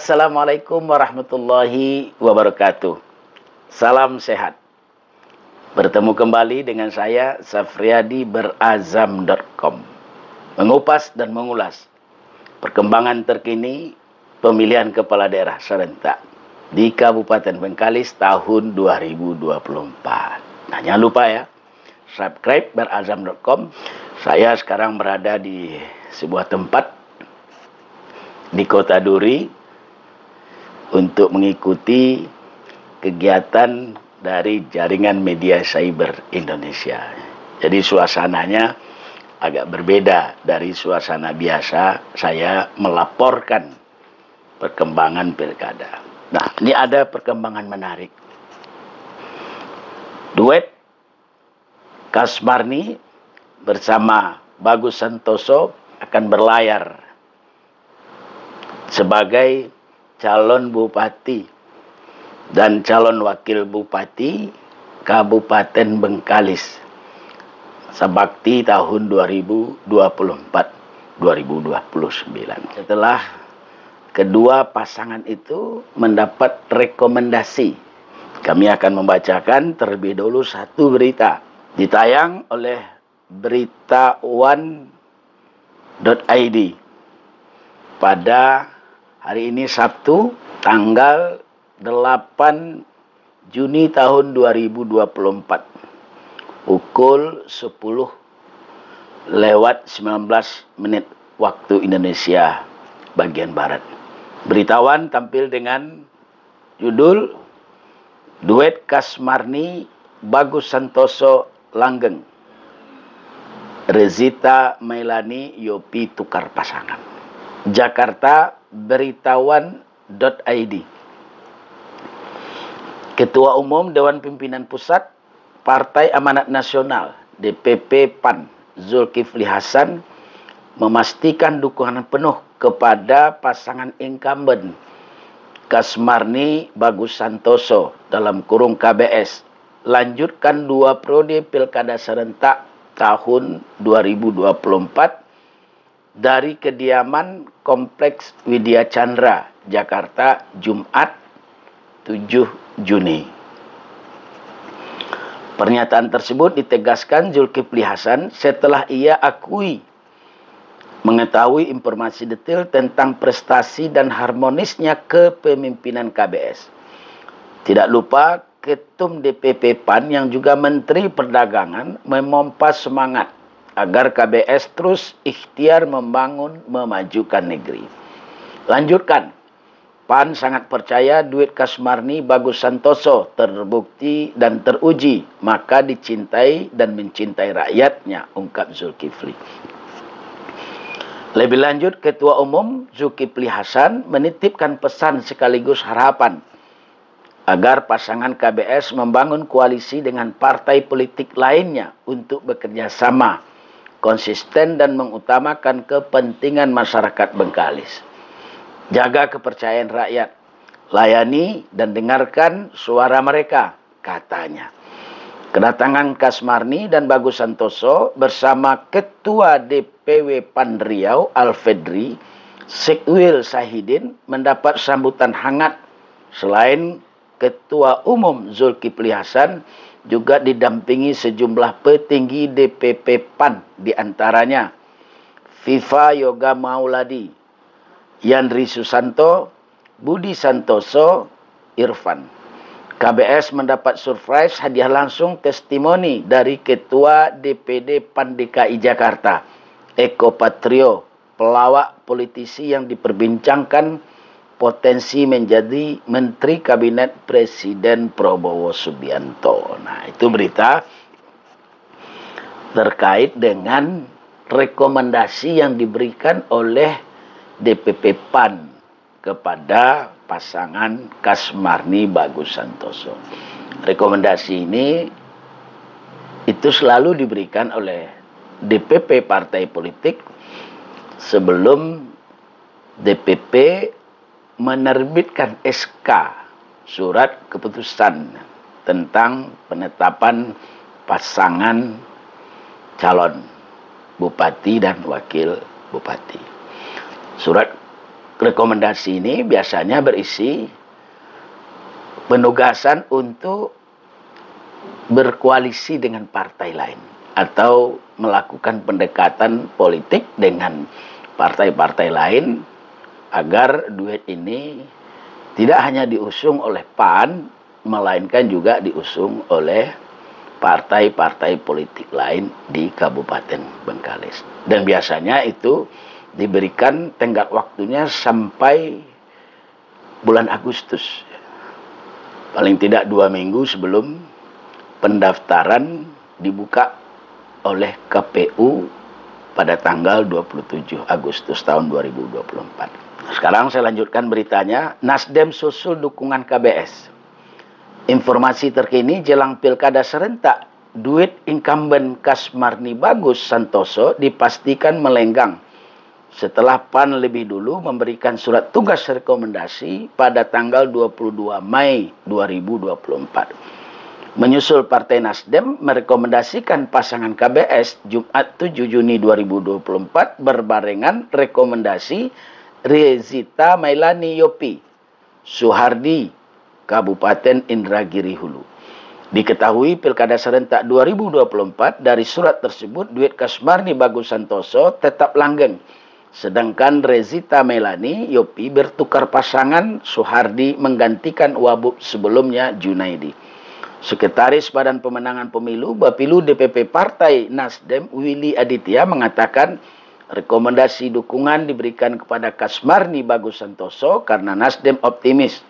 Assalamualaikum warahmatullahi wabarakatuh. Salam sehat. Bertemu kembali dengan saya, Safriadi berazam.com. Mengupas dan mengulas perkembangan terkini pemilihan kepala daerah serentak di Kabupaten Bengkalis tahun 2024. Nah, jangan lupa ya, subscribe berazam.com. Saya sekarang berada di sebuah tempat di Kota Duri untuk mengikuti kegiatan dari jaringan media cyber Indonesia. Jadi suasananya agak berbeda dari suasana biasa saya melaporkan perkembangan pilkada. Nah, ini ada perkembangan menarik. Duet Kasmarni bersama Bagus Santoso akan berlayar sebagai calon bupati dan calon wakil bupati Kabupaten Bengkalis sebakti tahun 2024-2029. Setelah kedua pasangan itu mendapat rekomendasi, kami akan membacakan terlebih dahulu satu berita ditayang oleh beritaone.id pada hari ini Sabtu tanggal 8 Juni tahun 2024 pukul 10:19 waktu Indonesia bagian Barat. Beritawan tampil dengan judul Duet Kasmarni Bagus Santoso langgeng, Rezita Mailani Yopi tukar pasangan. Jakarta, beritawan.id. Ketua Umum Dewan Pimpinan Pusat Partai Amanat Nasional DPP PAN Zulkifli Hasan memastikan dukungan penuh kepada pasangan incumbent Kasmarni Bagus Santoso dalam kurung KBS lanjutkan 2 periode pilkada serentak tahun 2024 dari kediaman Kompleks Widya Chandra, Jakarta, Jumat 7 Juni. Pernyataan tersebut ditegaskan Zulkifli Hasan setelah ia akui mengetahui informasi detail tentang prestasi dan harmonisnya kepemimpinan KBS. Tidak lupa, Ketum DPP PAN yang juga Menteri Perdagangan memompa semangat agar KBS terus ikhtiar membangun memajukan negeri. Lanjutkan, PAN sangat percaya duet Kasmarni Bagus Santoso terbukti dan teruji, maka dicintai dan mencintai rakyatnya, ungkap Zulkifli. Lebih lanjut, Ketua Umum Zulkifli Hasan menitipkan pesan sekaligus harapan agar pasangan KBS membangun koalisi dengan partai politik lainnya untuk bekerja sama, konsisten dan mengutamakan kepentingan masyarakat Bengkalis. Jaga kepercayaan rakyat, layani dan dengarkan suara mereka, katanya. Kedatangan Kasmarni dan Bagus Santoso bersama Ketua DPW PAN Riau Alfedri Sekwil Sahidin mendapat sambutan hangat. Selain Ketua Umum Zulkifli Hasan juga didampingi sejumlah petinggi DPP PAN, diantaranya Viva Yoga Mauladi, Yandri Susanto, Budi Santoso, Irfan. KBS mendapat surprise hadiah langsung testimoni dari Ketua DPD PAN DKI Jakarta, Eko Patrio, pelawak politisi yang diperbincangkan potensi menjadi Menteri Kabinet Presiden Prabowo Subianto. Nah, itu berita terkait dengan rekomendasi yang diberikan oleh DPP PAN kepada pasangan Kasmarni Bagus Santoso. Rekomendasi ini itu selalu diberikan oleh DPP partai politik sebelum DPP menerbitkan SK, surat keputusan tentang penetapan pasangan calon bupati dan wakil bupati. Surat rekomendasi ini biasanya berisi penugasan untuk berkoalisi dengan partai lain atau melakukan pendekatan politik dengan partai-partai lain agar duet ini tidak hanya diusung oleh PAN, melainkan juga diusung oleh partai-partai politik lain di Kabupaten Bengkalis. Dan biasanya itu diberikan tenggat waktunya sampai bulan Agustus. Paling tidak 2 minggu sebelum pendaftaran dibuka oleh KPU pada tanggal 27 Agustus tahun 2024. Sekarang saya lanjutkan beritanya. Nasdem susul dukungan KBS. Informasi terkini jelang pilkada serentak, duet incumbent Kasmarni Bagus Santoso dipastikan melenggang setelah PAN lebih dulu memberikan surat tugas rekomendasi pada tanggal 22 Mei 2024. Menyusul Partai Nasdem merekomendasikan pasangan KBS Jumat 7 Juni 2024 berbarengan rekomendasi Rezita Mailani Yopi Suhardi Kabupaten Indragiri Hulu. Diketahui pilkada serentak 2024 dari surat tersebut duet Kasmarni Bagus Santoso tetap langgeng. Sedangkan Rezita Mailani Yopi bertukar pasangan Suhardi menggantikan Wabub sebelumnya Junaidi. Sekretaris Badan Pemenangan Pemilu Bapilu DPP Partai Nasdem Willy Aditya mengatakan rekomendasi dukungan diberikan kepada Kasmarni Bagus Santoso karena Nasdem optimis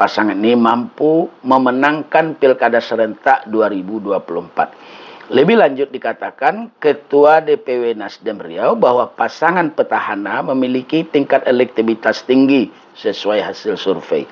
pasangan ini mampu memenangkan pilkada serentak 2024. Lebih lanjut dikatakan Ketua DPW Nasdem Riau bahwa pasangan petahana memiliki tingkat elektabilitas tinggi sesuai hasil survei.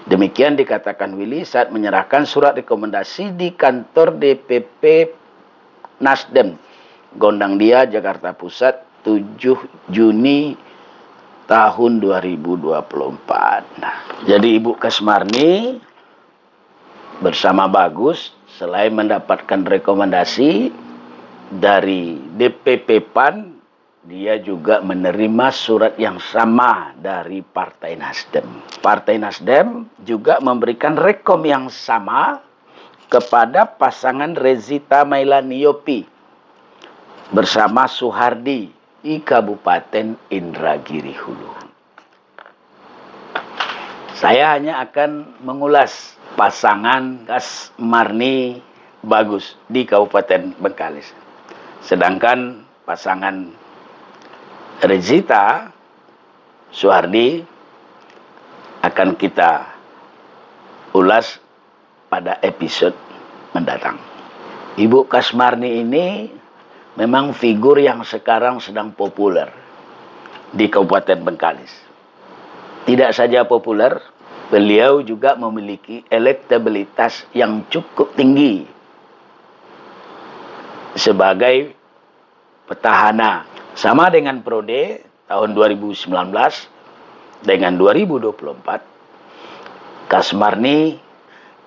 Demikian dikatakan Willy saat menyerahkan surat rekomendasi di kantor DPP Nasdem Gondang Dia, Jakarta Pusat 7 Juni tahun 2024. Nah, jadi Ibu Kasmarni bersama Bagus selain mendapatkan rekomendasi dari DPP PAN, dia juga menerima surat yang sama dari Partai Nasdem. Partai Nasdem juga memberikan rekom yang sama kepada pasangan Rezita Mailani Yopi bersama Suhardi di Kabupaten Indragiri Hulu. Saya hanya akan mengulas pasangan Kasmarni Bagus di Kabupaten Bengkalis. Sedangkan pasangan Rezita Suhardi akan kita ulas pada episode mendatang. Ibu Kasmarni ini memang figur yang sekarang sedang populer di Kabupaten Bengkalis. Tidak saja populer, beliau juga memiliki elektabilitas yang cukup tinggi sebagai petahana. Sama dengan Prode tahun 2019 dengan 2024, Kasmarni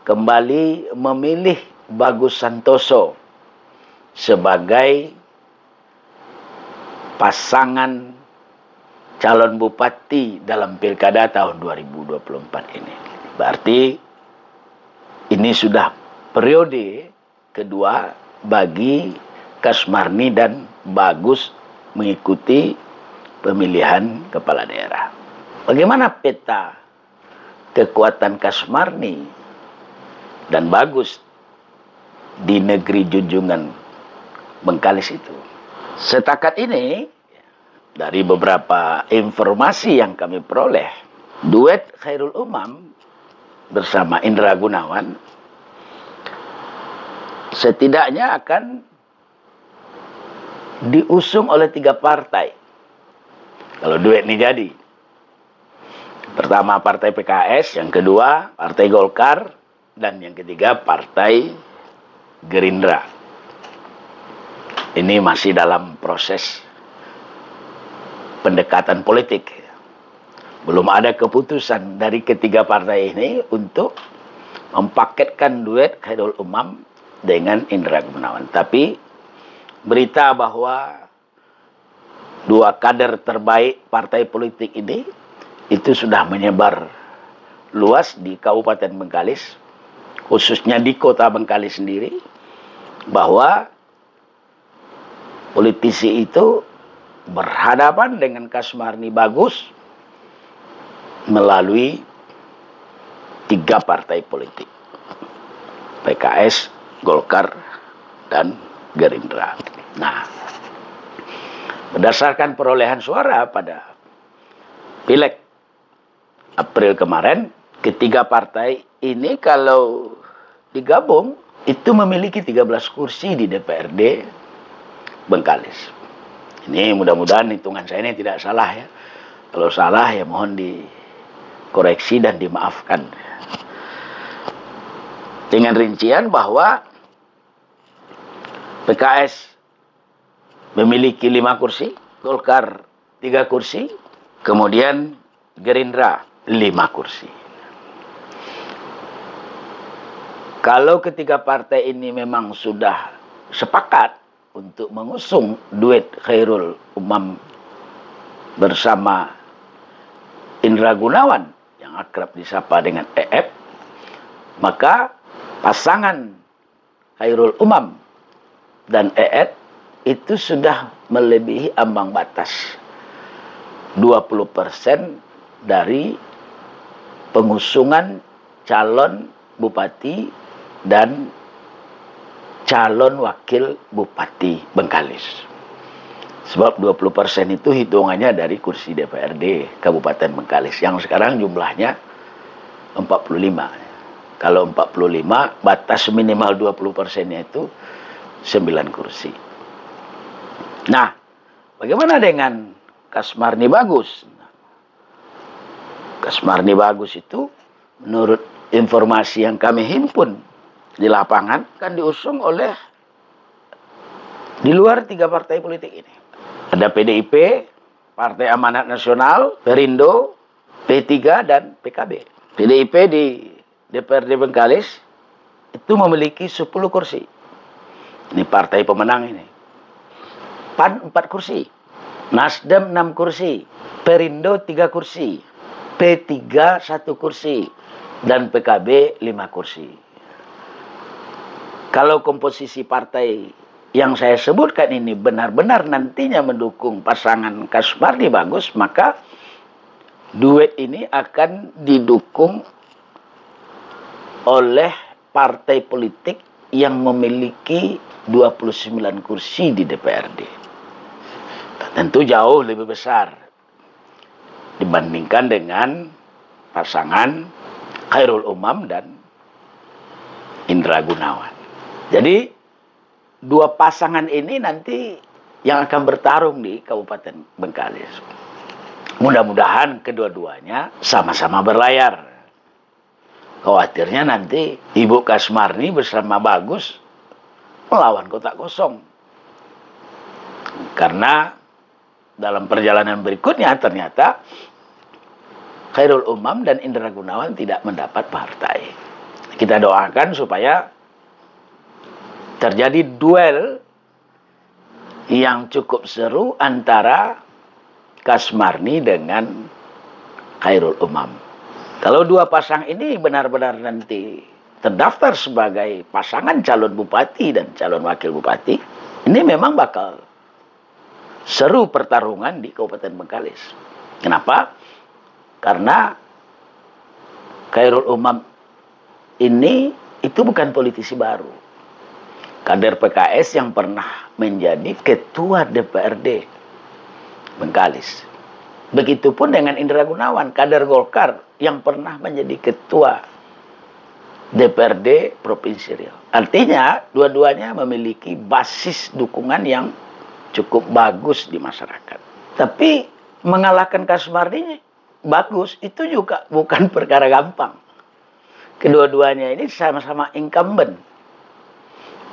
kembali memilih Bagus Santoso sebagai pasangan calon bupati dalam pilkada tahun 2024 ini. Berarti ini sudah periode kedua bagi Kasmarni dan Bagus mengikuti pemilihan kepala daerah. Bagaimana peta kekuatan Kasmarni dan Bagus di negeri junjungan Bengkalis itu? Setakat ini, dari beberapa informasi yang kami peroleh, duet Khairul Umam bersama Indra Gunawan setidaknya akan diusung oleh 3 partai kalau duet ini jadi. Pertama Partai PKS, yang kedua Partai Golkar, dan yang ketiga Partai Gerindra. Ini masih dalam proses pendekatan politik. Belum ada keputusan dari ketiga partai ini untuk mempaketkan duet Khairul Umam dengan Indra Gunawan. Tapi berita bahwa 2 kader terbaik partai politik ini itu sudah menyebar luas di Kabupaten Bengkalis, khususnya di Kota Bengkalis sendiri, bahwa politisi itu berhadapan dengan Kasmarni Bagus melalui 3 partai politik, PKS, Golkar, dan Gerindra. Nah, berdasarkan perolehan suara pada Pileg April kemarin, ketiga partai ini kalau digabung itu memiliki 13 kursi di DPRD Bengkalis. Ini mudah-mudahan hitungan saya ini tidak salah ya. Kalau salah ya mohon dikoreksi dan dimaafkan. Dengan rincian bahwa PKS memiliki 5 kursi, Golkar 3 kursi, kemudian Gerindra 5 kursi. Kalau ketiga partai ini memang sudah sepakat untuk mengusung duet Khairul Umam bersama Indra Gunawan yang akrab disapa dengan EF, maka pasangan Khairul Umam dan EF itu sudah melebihi ambang batas 20% dari pengusungan calon bupati dan calon wakil bupati Bengkalis. Sebab 20% itu hitungannya dari kursi DPRD Kabupaten Bengkalis yang sekarang jumlahnya 45. Kalau 45, batas minimal 20%-nya itu 9 kursi. Nah, bagaimana dengan Kasmarni Bagus? Kasmarni Bagus itu menurut informasi yang kami himpun di lapangan kan diusung oleh di luar 3 partai politik ini. Ada PDIP, Partai Amanat Nasional, Perindo, P3 dan PKB. PDIP di DPRD Bengkalis itu memiliki 10 kursi. Ini partai pemenang ini. PAN 4 kursi, Nasdem 6 kursi, Perindo 3 kursi, P3 1 kursi, dan PKB 5 kursi. Kalau komposisi partai yang saya sebutkan ini benar-benar nantinya mendukung pasangan Kasmarni Bagus, maka duet ini akan didukung oleh partai politik yang memiliki 29 kursi di DPRD. Tentu jauh lebih besar dibandingkan dengan pasangan Khairul Umam dan Indra Gunawan. Jadi 2 pasangan ini nanti yang akan bertarung di Kabupaten Bengkalis. Mudah-mudahan kedua-duanya sama-sama berlayar. Khawatirnya nanti Ibu Kasmarni bersama Bagus melawan kotak kosong. Karena dalam perjalanan berikutnya ternyata Khairul Umam dan Indra Gunawan tidak mendapat partai. Kita doakan supaya terjadi duel yang cukup seru antara Kasmarni dengan Khairul Umam. Kalau 2 pasang ini benar-benar nanti terdaftar sebagai pasangan calon bupati dan calon wakil bupati, ini memang bakal seru pertarungan di Kabupaten Bengkalis. Kenapa? Karena Khairul Umam ini itu bukan politisi baru. Kader PKS yang pernah menjadi ketua DPRD Bengkalis. Begitupun dengan Indra Gunawan, kader Golkar yang pernah menjadi ketua DPRD Provinsi Riau. Artinya, dua-duanya memiliki basis dukungan yang cukup bagus di masyarakat. Tapi mengalahkan Kasmarni Bagus itu juga bukan perkara gampang. Kedua-duanya ini sama-sama incumbent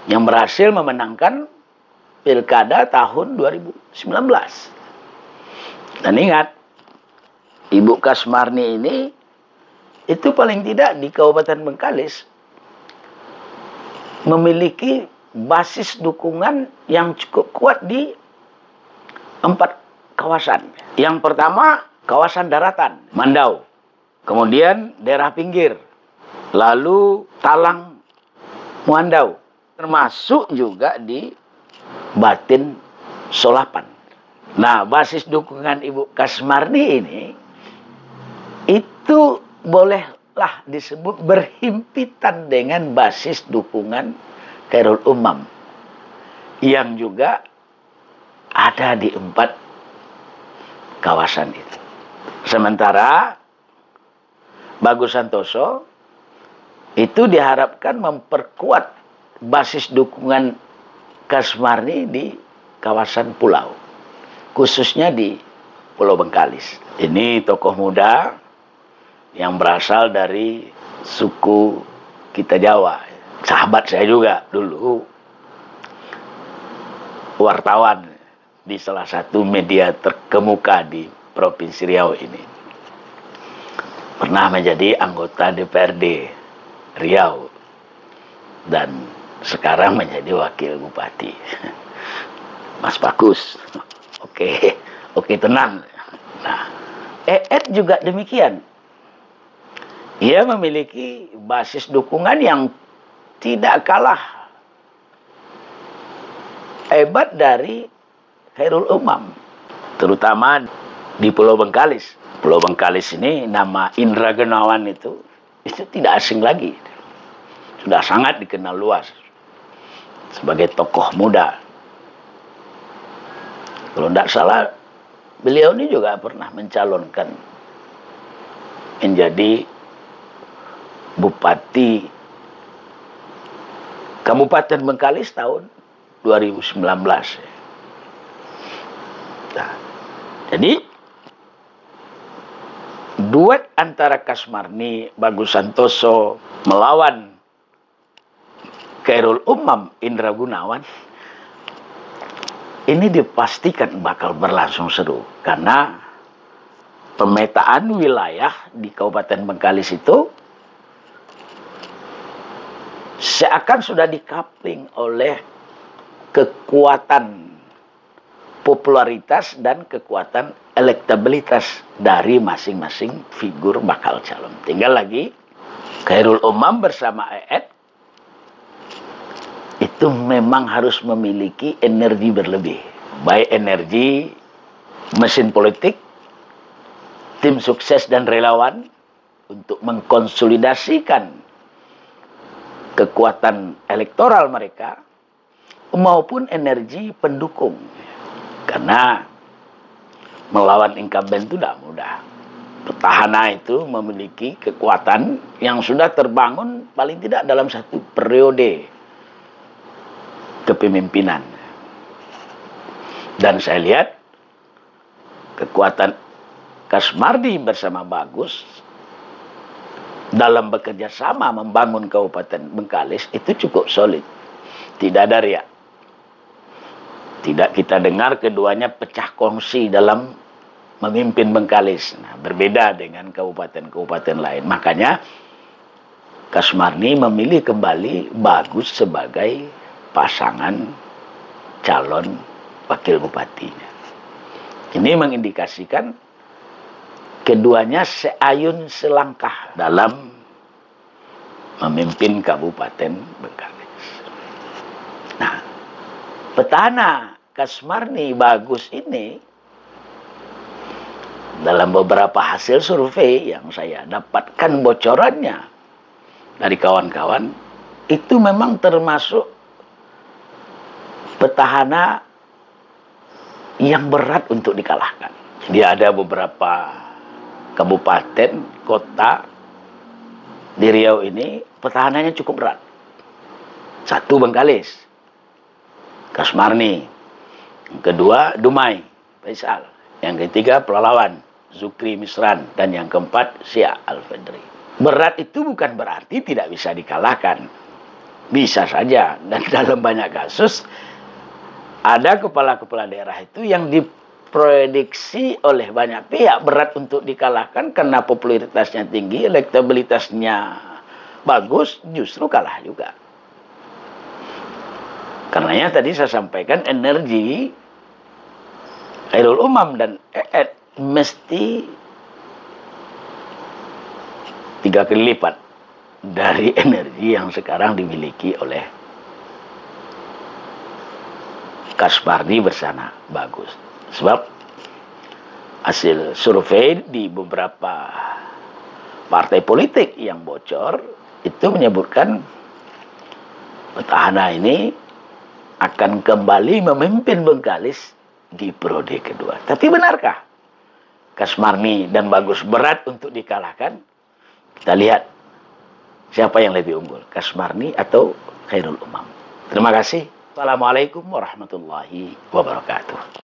yang berhasil memenangkan Pilkada tahun 2019. Dan ingat, Ibu Kasmarni ini itu paling tidak di Kabupaten Bengkalis memiliki basis dukungan yang cukup kuat di 4 kawasan. Yang pertama kawasan daratan, Mandau. Kemudian daerah pinggir, lalu Talang, Muandau. Termasuk juga di Batin, Solapan. Nah, basis dukungan Ibu Kasmarni ini, itu bolehlah disebut berhimpitan dengan basis dukungan Khairul Umam, yang juga ada di 4 kawasan itu. Sementara Bagus Santoso itu diharapkan memperkuat basis dukungan Kasmarni di kawasan pulau, khususnya di Pulau Bengkalis. Ini tokoh muda yang berasal dari suku kita Jawa. Sahabat saya juga dulu wartawan di salah satu media terkemuka di Provinsi Riau ini. Pernah menjadi anggota DPRD Riau dan sekarang menjadi wakil bupati. Mas Bagus. Oke, tenang. Nah, EED juga demikian. Ia memiliki basis dukungan yang tidak kalah hebat dari Khairul Umam, terutama di Pulau Bengkalis. Pulau Bengkalis ini, nama Indra Gunawan itu tidak asing lagi. Sudah sangat dikenal luas sebagai tokoh muda. Kalau tidak salah, beliau ini juga pernah mencalonkan menjadi Bupati Kabupaten Bengkalis tahun 2019. Nah, jadi duet antara Kasmarni, Bagus Santoso melawan Khairul Umam, Indra Gunawan, ini dipastikan bakal berlangsung seru. Karena pemetaan wilayah di Kabupaten Bengkalis itu seakan sudah dikapling oleh kekuatan popularitas dan kekuatan elektabilitas dari masing-masing figur bakal calon. Tinggal lagi Khairul Umam bersama EED itu memang harus memiliki energi berlebih. Baik energi mesin politik, tim sukses dan relawan untuk mengkonsolidasikan kekuatan elektoral mereka, maupun energi pendukung. Karena melawan incumbent itu tidak mudah. Petahana itu memiliki kekuatan yang sudah terbangun paling tidak dalam satu periode kepemimpinan. Dan saya lihat kekuatan Kasmarni bersama Bagus dalam bekerja sama membangun Kabupaten Bengkalis itu cukup solid. Tidak ada riak. Tidak kita dengar keduanya pecah kongsi dalam memimpin Bengkalis. Nah, berbeda dengan kabupaten-kabupaten lain. Makanya Kasmarni memilih kembali Bagus sebagai pasangan calon wakil bupatinya. Ini mengindikasikan keduanya seayun selangkah dalam memimpin Kabupaten Bengkalis. Nah, petahana Kasmarni Bagus ini dalam beberapa hasil survei yang saya dapatkan bocorannya dari kawan-kawan, itu memang termasuk petahana yang berat untuk dikalahkan. Jadi ada beberapa kabupaten, kota di Riau ini petahananya cukup berat. Satu Bengkalis, Kasmarni. Yang kedua Dumai, Faisal. Yang ketiga Pelalawan, Zukri Misran. Dan yang keempat Syah Al-Fadri. Berat itu bukan berarti tidak bisa dikalahkan. Bisa saja. Dan dalam banyak kasus ada kepala-kepala daerah itu yang diprediksi oleh banyak pihak berat untuk dikalahkan karena popularitasnya tinggi, elektabilitasnya bagus, justru kalah juga. Karenanya tadi saya sampaikan energi Khairul Umam dan EED mesti 3 kali lipat dari energi yang sekarang dimiliki oleh Kaspardi bersama Bagus. Sebab hasil survei di beberapa partai politik yang bocor itu menyebutkan petahana ini akan kembali memimpin Bengkalis di periode kedua. Tapi benarkah Kasmarni dan Bagus berat untuk dikalahkan? Kita lihat siapa yang lebih unggul, Kasmarni atau Khairul Umam. Terima kasih. Assalamualaikum warahmatullahi wabarakatuh.